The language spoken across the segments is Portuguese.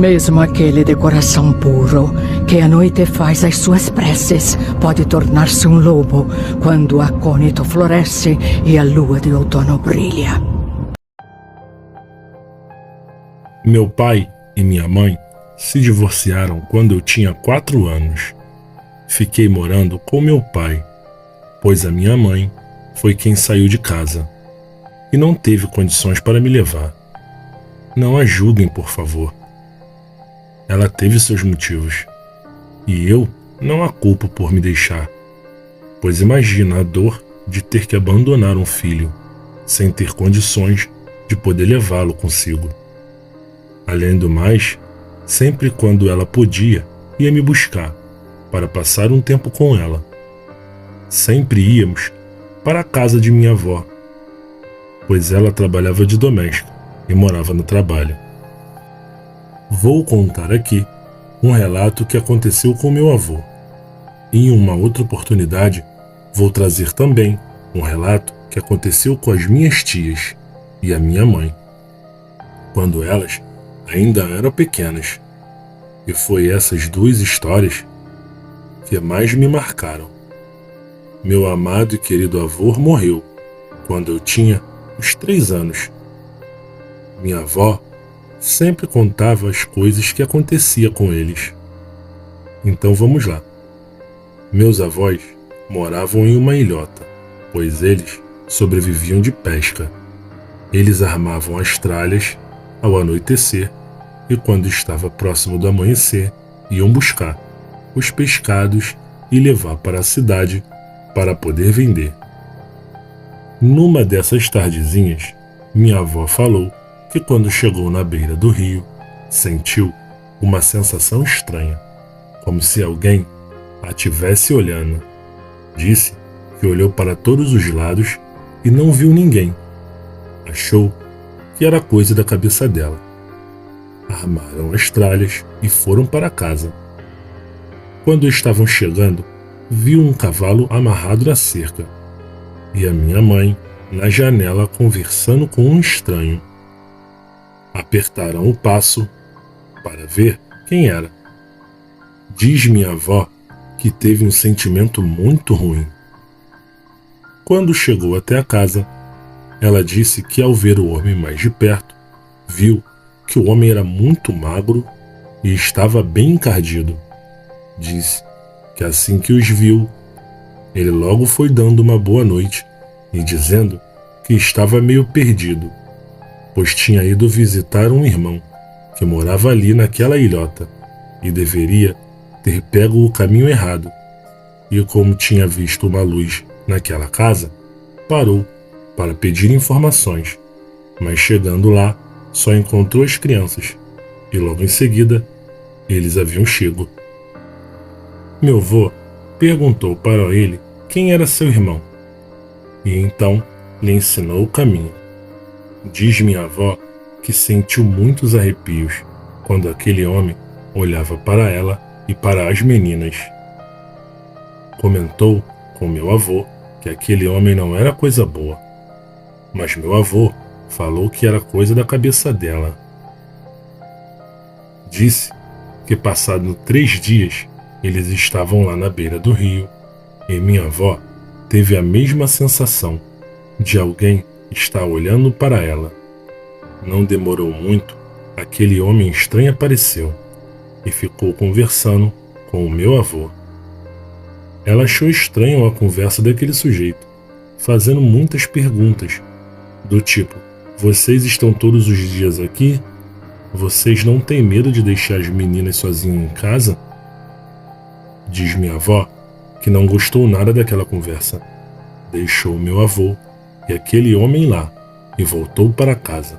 Mesmo aquele de coração puro, que à noite faz as suas preces, pode tornar-se um lobo quando o acônito floresce e a lua de outono brilha. Meu pai e minha mãe se divorciaram quando eu tinha 4 anos. Fiquei morando com meu pai, pois a minha mãe foi quem saiu de casa e não teve condições para me levar. Não a julguem, por favor. Ela teve seus motivos, e eu não a culpo por me deixar, pois imagina a dor de ter que abandonar um filho, sem ter condições de poder levá-lo consigo. Além do mais, sempre quando ela podia, ia me buscar, para passar um tempo com ela. Sempre íamos para a casa de minha avó, pois ela trabalhava de doméstica e morava no trabalho. Vou contar aqui um relato que aconteceu com meu avô. Em uma outra oportunidade, vou trazer também um relato que aconteceu com as minhas tias e a minha mãe, quando elas ainda eram pequenas. E foi essas 2 histórias que mais me marcaram. Meu amado e querido avô morreu quando eu tinha uns 3 anos. Minha avó sempre contava as coisas que acontecia com eles. Então vamos lá. Meus avós moravam em uma ilhota, pois eles sobreviviam de pesca. Eles armavam as tralhas ao anoitecer e quando estava próximo do amanhecer, iam buscar os pescados e levar para a cidade para poder vender. Numa dessas tardezinhas, minha avó falou que quando chegou na beira do rio, sentiu uma sensação estranha, como se alguém a tivesse olhando. Disse que olhou para todos os lados e não viu ninguém. Achou que era coisa da cabeça dela. Armaram as tralhas e foram para casa. Quando estavam chegando, viu um cavalo amarrado na cerca e a minha mãe na janela conversando com um estranho. Apertaram o passo para ver quem era. Diz minha avó que teve um sentimento muito ruim. Quando chegou até a casa, ela disse que ao ver o homem mais de perto, viu que o homem era muito magro e estava bem encardido. Disse que assim que os viu, ele logo foi dando uma boa noite e dizendo que estava meio perdido, pois tinha ido visitar um irmão que morava ali naquela ilhota e deveria ter pego o caminho errado. E como tinha visto uma luz naquela casa, parou para pedir informações, mas chegando lá, só encontrou as crianças e logo em seguida eles haviam chego. Meu avô perguntou para ele quem era seu irmão e então lhe ensinou o caminho. Diz minha avó que sentiu muitos arrepios quando aquele homem olhava para ela e para as meninas. Comentou com meu avô que aquele homem não era coisa boa, mas meu avô falou que era coisa da cabeça dela. Disse que passado 3 dias eles estavam lá na beira do rio e minha avó teve a mesma sensação de alguém estar olhando para ela. Não demorou muito, aquele homem estranho apareceu e ficou conversando com o meu avô. Ela achou estranho a conversa daquele sujeito, fazendo muitas perguntas, do tipo: vocês estão todos os dias aqui? Vocês não têm medo de deixar as meninas sozinhas em casa? Diz minha avó que não gostou nada daquela conversa. Deixou meu avô e aquele homem lá e voltou para casa,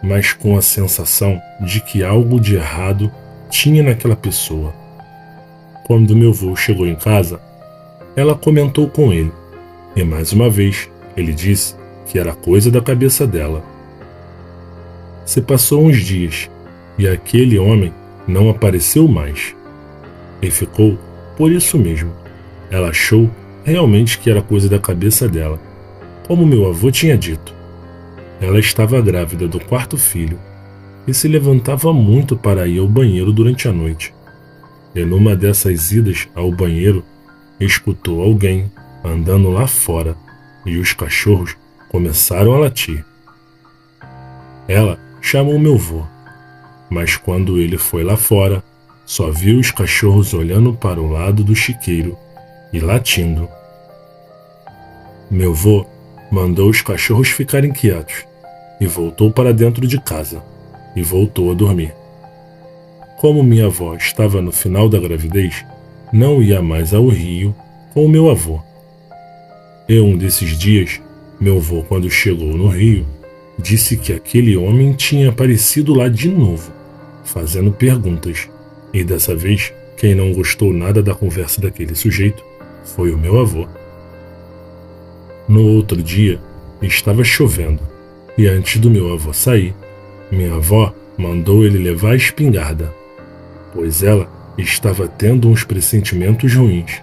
mas com a sensação de que algo de errado tinha naquela pessoa. Quando meu avô chegou em casa, ela comentou com ele e mais uma vez ele disse que era coisa da cabeça dela. Se passou uns dias e aquele homem não apareceu mais e ficou por isso mesmo. Ela achou realmente que era coisa da cabeça dela, como meu avô tinha dito. Ela estava grávida do 4º e se levantava muito para ir ao banheiro durante a noite. E numa dessas idas ao banheiro, escutou alguém andando lá fora e os cachorros começaram a latir. Ela chamou meu avô, mas quando ele foi lá fora, só viu os cachorros olhando para o lado do chiqueiro e latindo. Meu avô mandou os cachorros ficarem quietos e voltou para dentro de casa e voltou a dormir. Como minha avó estava no final da gravidez, não ia mais ao rio com o meu avô. E um desses dias, meu avô, quando chegou no rio, disse que aquele homem tinha aparecido lá de novo, fazendo perguntas. E dessa vez, quem não gostou nada da conversa daquele sujeito foi o meu avô. No outro dia, estava chovendo, e antes do meu avô sair, minha avó mandou ele levar a espingarda, pois ela estava tendo uns pressentimentos ruins.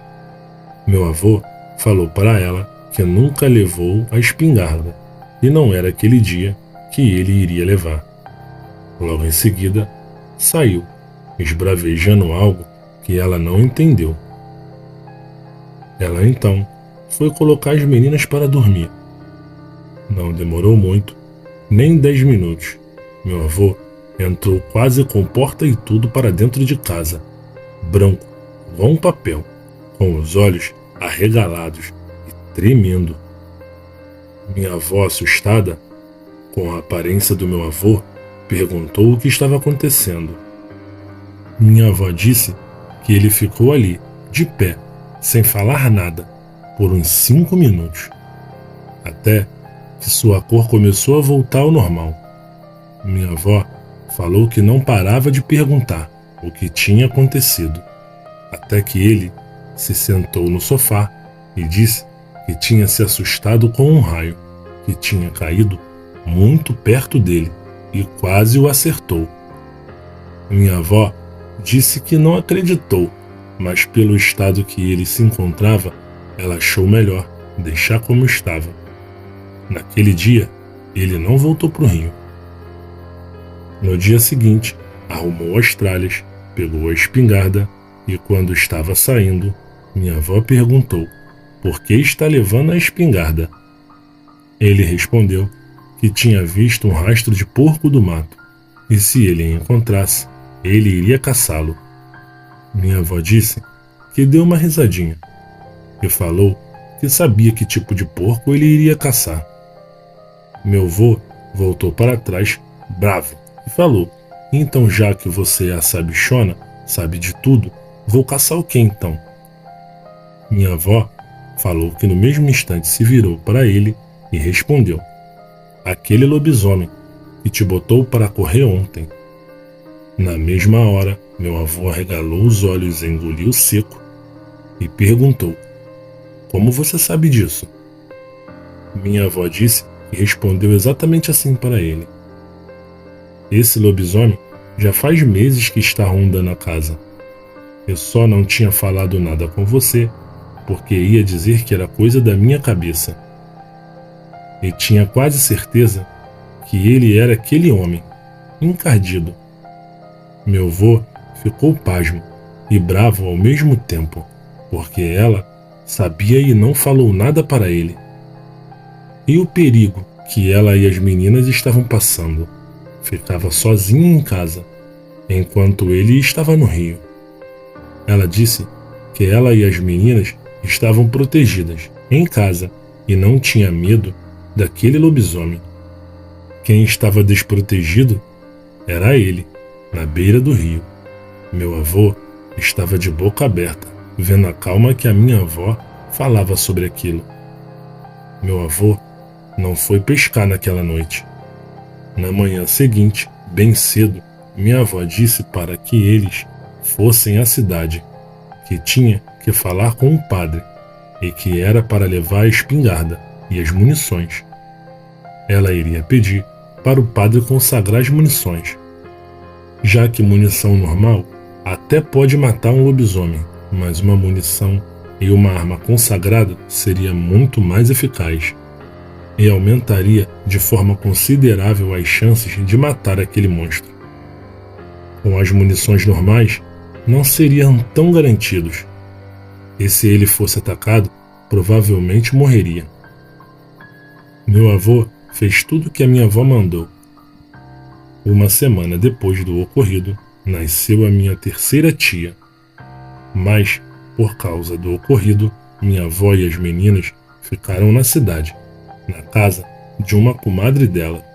Meu avô falou para ela que nunca levou a espingarda, e não era aquele dia que ele iria levar. Logo em seguida, saiu, esbravejando algo que ela não entendeu. Ela então foi colocar as meninas para dormir. Não demorou muito, nem 10 minutos. Meu avô entrou quase com porta e tudo para dentro de casa, branco, igual um papel, com os olhos arregalados e tremendo. Minha avó, assustada com a aparência do meu avô, perguntou o que estava acontecendo. Minha avó disse que ele ficou ali, de pé, sem falar nada, por uns 5 minutos, até que sua cor começou a voltar ao normal. Minha avó falou que não parava de perguntar o que tinha acontecido, até que ele se sentou no sofá e disse que tinha se assustado com um raio que tinha caído muito perto dele e quase o acertou. Minha avó disse que não acreditou, mas pelo estado que ele se encontrava, ela achou melhor deixar como estava. Naquele dia, ele não voltou para o rio. No dia seguinte, arrumou as tralhas, pegou a espingarda e, quando estava saindo, minha avó perguntou por que está levando a espingarda. Ele respondeu que tinha visto um rastro de porco do mato e, se ele encontrasse, ele iria caçá-lo. Minha avó disse que deu uma risadinha e falou que sabia que tipo de porco ele iria caçar. Meu avô voltou para trás, bravo, e falou: então, já que você é a sabichona, sabe de tudo, vou caçar o que então? Minha avó falou que no mesmo instante se virou para ele e respondeu: aquele lobisomem que te botou para correr ontem. Na mesma hora, meu avô arregalou os olhos e engoliu seco e perguntou: como você sabe disso? Minha avó disse e respondeu exatamente assim para ele: esse lobisomem já faz meses que está rondando a casa. Eu só não tinha falado nada com você porque ia dizer que era coisa da minha cabeça. E tinha quase certeza que ele era aquele homem, encardido. Meu avô ficou pasmo e bravo ao mesmo tempo, porque ela sabia e não falou nada para ele. E o perigo que ela e as meninas estavam passando. Ficava sozinha em casa, enquanto ele estava no rio. Ela disse que ela e as meninas estavam protegidas em casa e não tinha medo daquele lobisomem. Quem estava desprotegido era ele, na beira do rio. Meu avô estava de boca aberta, vendo a calma que a minha avó falava sobre aquilo. Meu avô não foi pescar naquela noite. Na manhã seguinte, bem cedo, minha avó disse para que eles fossem à cidade, que tinha que falar com um padre e que era para levar a espingarda e as munições. Ela iria pedir para o padre consagrar as munições, já que munição normal até pode matar um lobisomem, mas uma munição e uma arma consagrada seria muito mais eficaz e aumentaria de forma considerável as chances de matar aquele monstro. Com as munições normais, não seriam tão garantidos. E se ele fosse atacado, provavelmente morreria. Meu avô fez tudo o que a minha avó mandou. Uma semana depois do ocorrido, nasceu a minha terceira tia. Mas, por causa do ocorrido, minha avó e as meninas ficaram na cidade, na casa de uma comadre dela.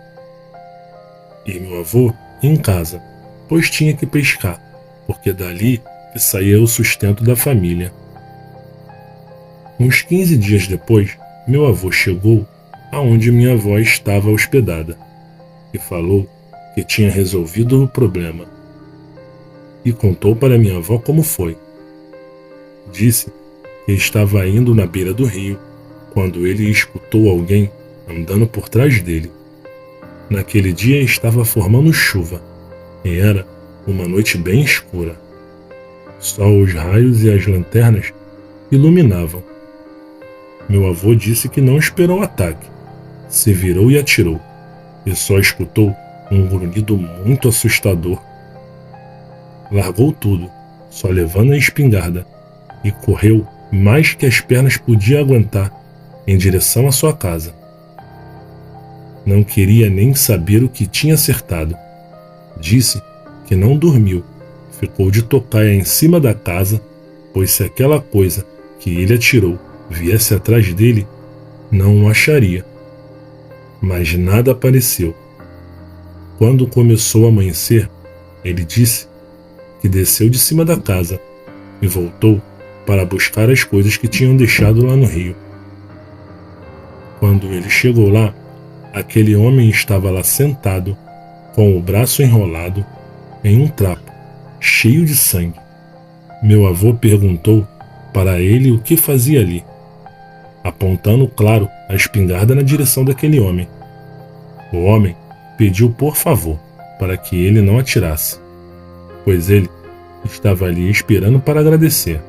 E meu avô em casa, pois tinha que pescar, porque dali que saía o sustento da família. Uns 15 dias depois, meu avô chegou aonde minha avó estava hospedada e falou que tinha resolvido o problema. E contou para minha avó como foi. Disse que estava indo na beira do rio quando ele escutou alguém andando por trás dele. Naquele dia estava formando chuva e era uma noite bem escura. Só os raios e as lanternas iluminavam. Meu avô disse que não esperou o ataque. Se virou e atirou, e só escutou um grunhido muito assustador. Largou tudo, só levando a espingarda, e correu mais que as pernas podiam aguentar em direção à sua casa. Não queria nem saber o que tinha acertado. Disse que não dormiu, ficou de tocaia em cima da casa, pois se aquela coisa que ele atirou viesse atrás dele, não o acharia. Mas nada apareceu. Quando começou a amanhecer, ele disse que desceu de cima da casa e voltou para buscar as coisas que tinham deixado lá no rio. Quando ele chegou lá, aquele homem estava lá sentado, com o braço enrolado em um trapo, cheio de sangue. Meu avô perguntou para ele o que fazia ali, apontando, claro, a espingarda na direção daquele homem. O homem pediu por favor para que ele não atirasse, pois ele estava ali esperando para agradecer.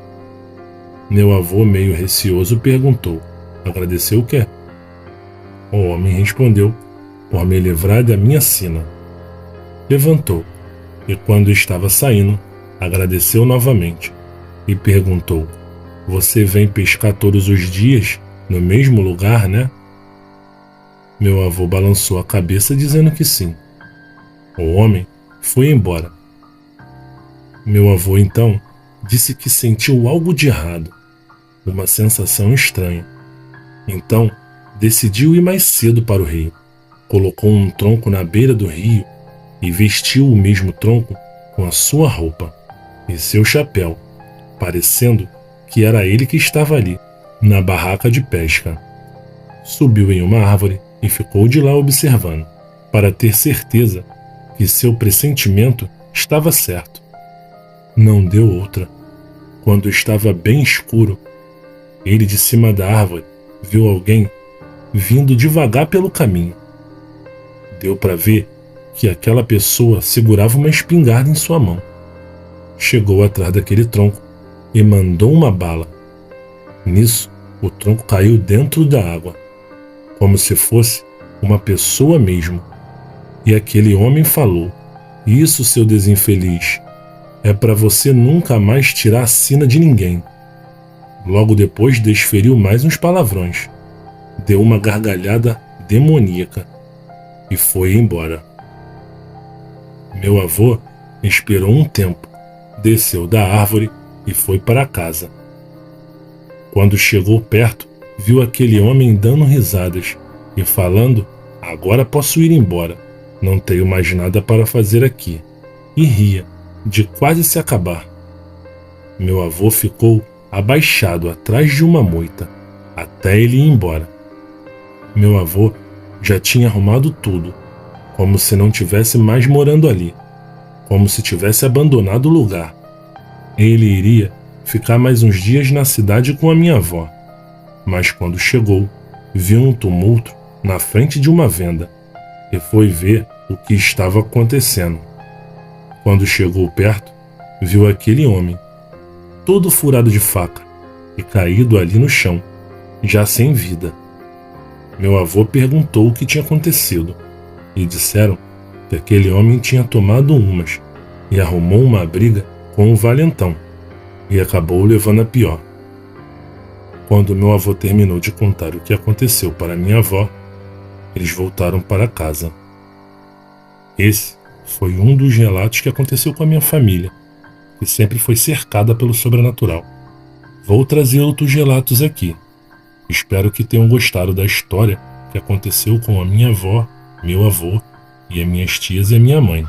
Meu avô, meio receoso, perguntou: agradecer o quê? O homem respondeu: por me livrar da minha sina. Levantou e, quando estava saindo, agradeceu novamente e perguntou: você vem pescar todos os dias no mesmo lugar, né? Meu avô balançou a cabeça dizendo que sim. O homem foi embora. Meu avô então disse que sentiu algo de errado, uma sensação estranha. Então decidiu ir mais cedo para o rio. Colocou um tronco na beira do rio e vestiu o mesmo tronco com a sua roupa e seu chapéu, parecendo que era ele que estava ali, na barraca de pesca. Subiu em uma árvore e ficou de lá observando, para ter certeza que seu pressentimento estava certo. Não deu outra. Quando estava bem escuro, ele de cima da árvore viu alguém vindo devagar pelo caminho. Deu para ver que aquela pessoa segurava uma espingarda em sua mão. Chegou atrás daquele tronco e mandou uma bala. Nisso, o tronco caiu dentro da água, como se fosse uma pessoa mesmo. E aquele homem falou: isso, seu desinfeliz, é para você nunca mais tirar a sina de ninguém. Logo depois desferiu mais uns palavrões, deu uma gargalhada demoníaca e foi embora. Meu avô esperou um tempo, desceu da árvore e foi para casa. Quando chegou perto, viu aquele homem dando risadas e falando: agora posso ir embora, não tenho mais nada para fazer aqui. E ria, de quase se acabar. Meu avô ficou abaixado atrás de uma moita, até ele ir embora. Meu avô já tinha arrumado tudo, como se não tivesse mais morando ali, como se tivesse abandonado o lugar. Ele iria ficar mais uns dias na cidade com a minha avó, mas quando chegou, viu um tumulto na frente de uma venda e foi ver o que estava acontecendo. Quando chegou perto, viu aquele homem, todo furado de faca e caído ali no chão, já sem vida. Meu avô perguntou o que tinha acontecido e disseram que aquele homem tinha tomado umas e arrumou uma briga com o valentão e acabou levando a pior. Quando meu avô terminou de contar o que aconteceu para minha avó, eles voltaram para casa. Esse foi um dos relatos que aconteceu com a minha família, que sempre foi cercada pelo sobrenatural. Vou trazer outros relatos aqui. Espero que tenham gostado da história que aconteceu com a minha avó, meu avô e as minhas tias e a minha mãe.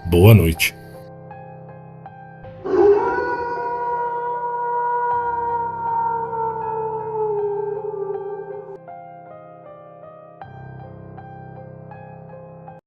Boa noite.